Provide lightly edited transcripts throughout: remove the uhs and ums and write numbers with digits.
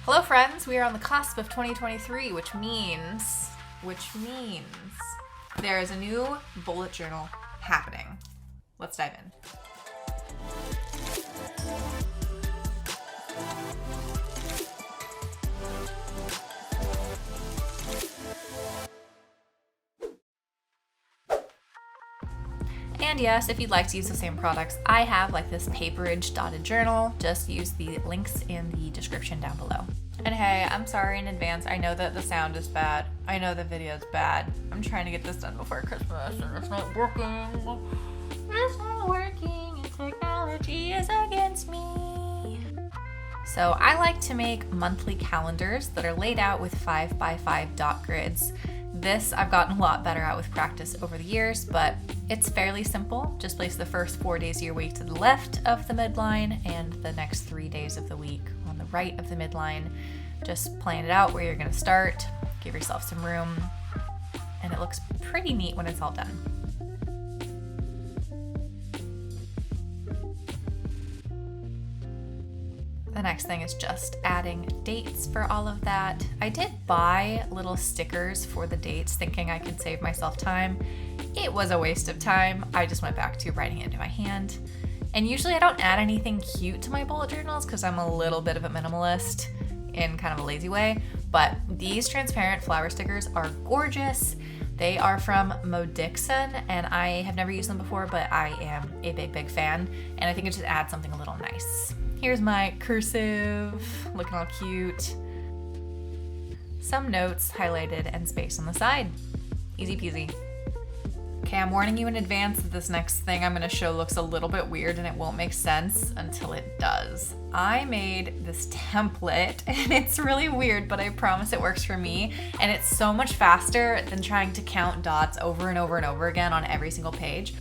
Hello friends, we are on the cusp of 2023, which means there is a new bullet journal happening. Let's dive in. And yes, if you'd like to use the same products I have, like this paperage dotted journal, just use the links in the description down below. And hey, I'm sorry in advance. I know that the sound is bad. I know the video is bad. I'm trying to get this done before Christmas and it's not working. It's not working and technology is against me. So I like to make monthly calendars that are laid out with 5x5 dot grids. This I've gotten a lot better at with practice over the years, but it's fairly simple. Just place the first 4 days of your week to the left of the midline and the next 3 days of the week on the right of the midline. Just plan it out where you're going to start, give yourself some room, and it looks pretty neat when it's all done. The next thing is just adding dates for all of that. I did buy little stickers for the dates thinking I could save myself time. It was a waste of time. I just went back to writing it into my hand. And usually I don't add anything cute to my bullet journals because I'm a little bit of a minimalist in kind of a lazy way. But these transparent flower stickers are gorgeous. They are from Dixon, and I have never used them before, but I am a big fan. And I think it just adds something a little nice. Here's my cursive, looking all cute. Some notes highlighted and space on the side. Easy peasy. Okay, I'm warning you in advance that this next thing I'm gonna show looks a little bit weird and it won't make sense until it does. I made this template and it's really weird, but I promise it works for me. And it's so much faster than trying to count dots over and over and over again on every single page.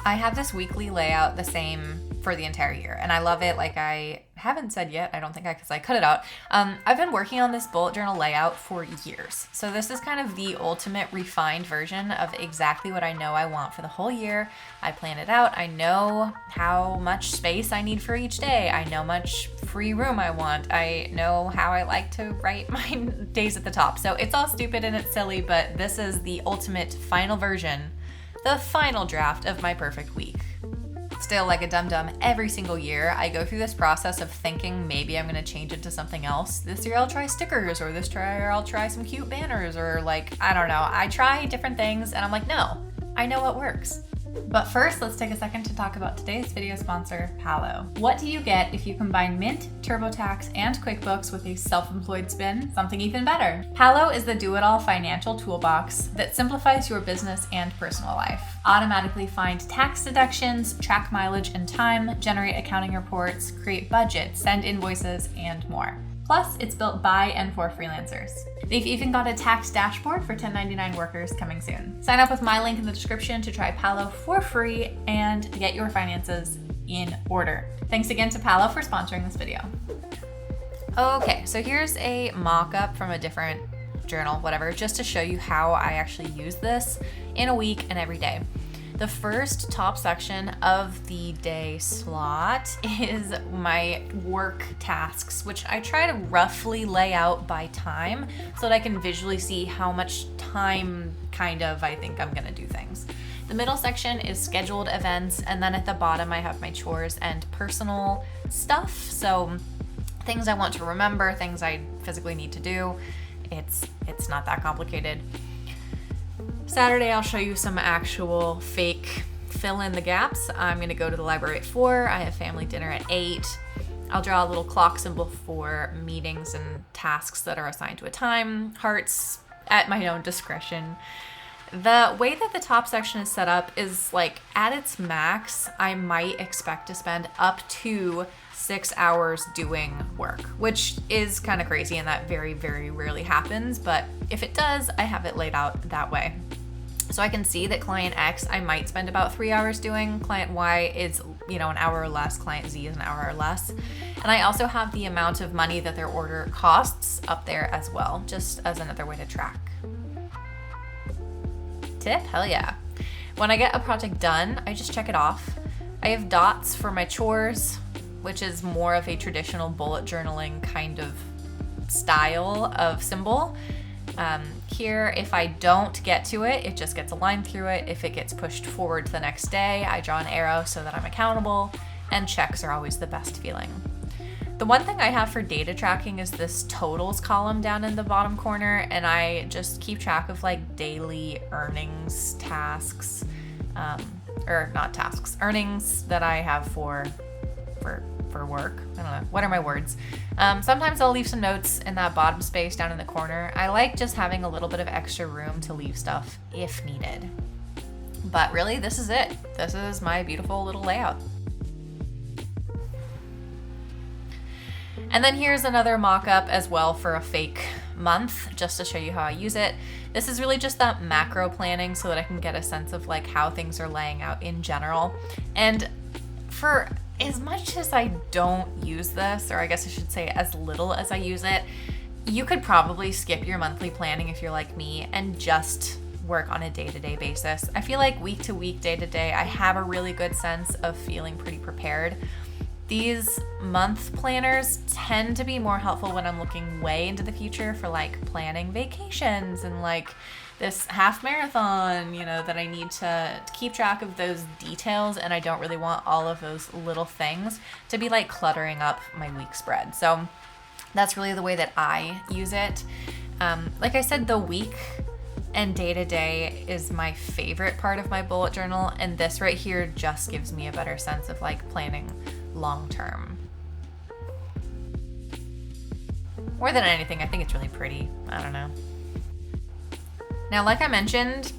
I have this weekly layout the same for the entire year, and I love it. Like I haven't said yet, I don't think because I cut it out. I've been working on this bullet journal layout for years. So this is kind of the ultimate refined version of exactly what I know I want for the whole year. I plan it out. I know how much space I need for each day. I know how much free room I want. I know how I like to write my days at the top. So it's all stupid and it's silly, but this is the ultimate final version, the final draft of my perfect week. Still, like a dum-dum, every single year I go through this process of thinking maybe I'm gonna change it to something else. This year I'll try stickers, or this year I'll try some cute banners, or like, I don't know. I try different things and I'm like, no, I know what works. But first, let's take a second to talk about today's video sponsor, Palo. What do you get if you combine Mint, TurboTax, and QuickBooks with a self-employed spin? Something even better. Palo is the do-it-all financial toolbox that simplifies your business and personal life. Automatically find tax deductions, track mileage and time, generate accounting reports, create budgets, send invoices, and more. Plus, it's built by and for freelancers. They've even got a tax dashboard for 1099 workers coming soon. Sign up with my link in the description to try Palo for free and get your finances in order. Thanks again to Palo for sponsoring this video. Okay, so here's a mock-up from a different journal, whatever, just to show you how I actually use this in a week and every day. The first top section of the day slot is my work tasks, which I try to roughly lay out by time so that I can visually see how much time I think I'm gonna do things. The middle section is scheduled events, and then at the bottom I have my chores and personal stuff. So things I want to remember, things I physically need to do. It's not that complicated. Saturday, I'll show you some actual fake fill in the gaps. I'm gonna go to the library at 4. I have family dinner at 8. I'll draw a little clock symbol for meetings and tasks that are assigned to a time. Hearts at my own discretion. The way that the top section is set up is like at its max, I might expect to spend up to 6 hours doing work, which is kind of crazy and that very, very rarely happens. But if it does, I have it laid out that way. So I can see that client X, I might spend about 3 hours doing. Client Y is, an hour or less. Client Z is an hour or less. And I also have the amount of money that their order costs up there as well, just as another way to track. Tip, hell yeah. When I get a project done, I just check it off. I have dots for my chores, which is more of a traditional bullet journaling kind of style of symbol. Here, if I don't get to it, it just gets a line through it. If it gets pushed forward to the next day, I draw an arrow so that I'm accountable, and checks are always the best feeling. The one thing I have for data tracking is this totals column down in the bottom corner, and I just keep track of like daily earnings tasks, or not tasks, earnings that I have for work. I don't know. What are my words? Sometimes I'll leave some notes in that bottom space down in the corner. I like just having a little bit of extra room to leave stuff if needed. But really, this is it. This is my beautiful little layout. And then here's another mock-up as well for a fake month, just to show you how I use it. This is really just that macro planning so that I can get a sense of like how things are laying out in general. And for as much as I don't use this, or I guess I should say as little as I use it, you could probably skip your monthly planning if you're like me and just work on a day-to-day basis. I feel like week to week, day to day, I have a really good sense of feeling pretty prepared. These month planners tend to be more helpful when I'm looking way into the future for like planning vacations and like this half marathon, you know, that I need to keep track of those details, and I don't really want all of those little things to be like cluttering up my week spread. So that's really the way that I use it. Like I said, the week and day-to-day is my favorite part of my bullet journal, and this right here just gives me a better sense of like planning long-term. More than anything, I think it's really pretty. I don't know. Now, like I mentioned,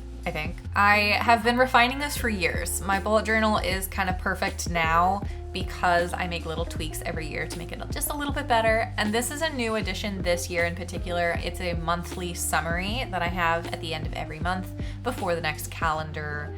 I have been refining this for years. My bullet journal is kind of perfect now because I make little tweaks every year to make it just a little bit better. And this is a new addition this year in particular. It's a monthly summary that I have at the end of every month before the next calendar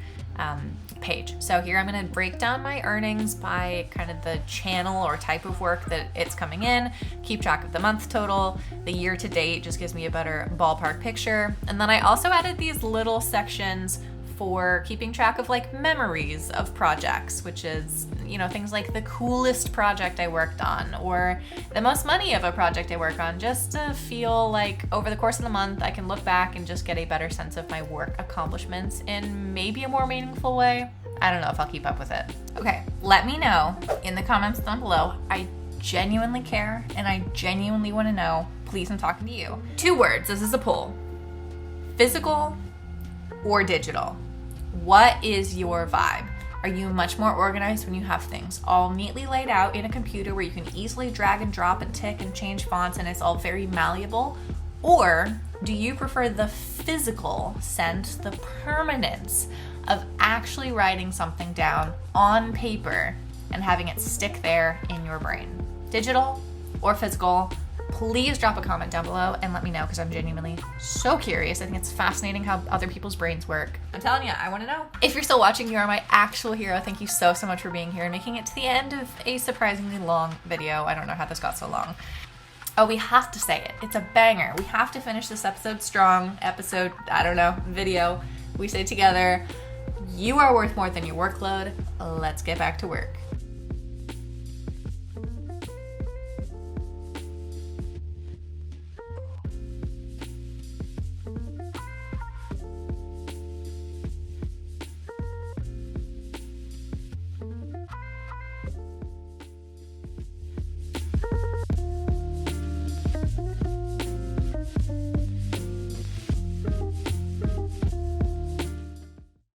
page. So here I'm going to break down my earnings by kind of the channel or type of work that it's coming in, keep track of the month total, the year to date just gives me a better ballpark picture. And then I also added these little sections for keeping track of like memories of projects, which is, you know, things like the coolest project I worked on or the most money of a project I work on, just to feel like over the course of the month I can look back and just get a better sense of my work accomplishments in maybe a more meaningful way. I don't know if I'll keep up with it. Okay, let me know in the comments down below. I genuinely care and I genuinely want to know. Please, I'm talking to you. 2 words, this is a poll. Physical or digital? What is your vibe? Are you much more organized when you have things all neatly laid out in a computer where you can easily drag and drop and tick and change fonts and it's all very malleable? Or do you prefer the physical sense, the permanence of actually writing something down on paper and having it stick there in your brain? Digital or physical? Please drop a comment down below and let me know because I'm genuinely so curious. I think it's fascinating how other people's brains work. I'm telling you, I want to know. If you're still watching, you are my actual hero. Thank you so much for being here and making it to the end of a surprisingly long video. I don't know how this got so long. Oh, we have to say it. It's a banger. We have to finish this episode strong. Video. We say together, you are worth more than your workload. Let's get back to work.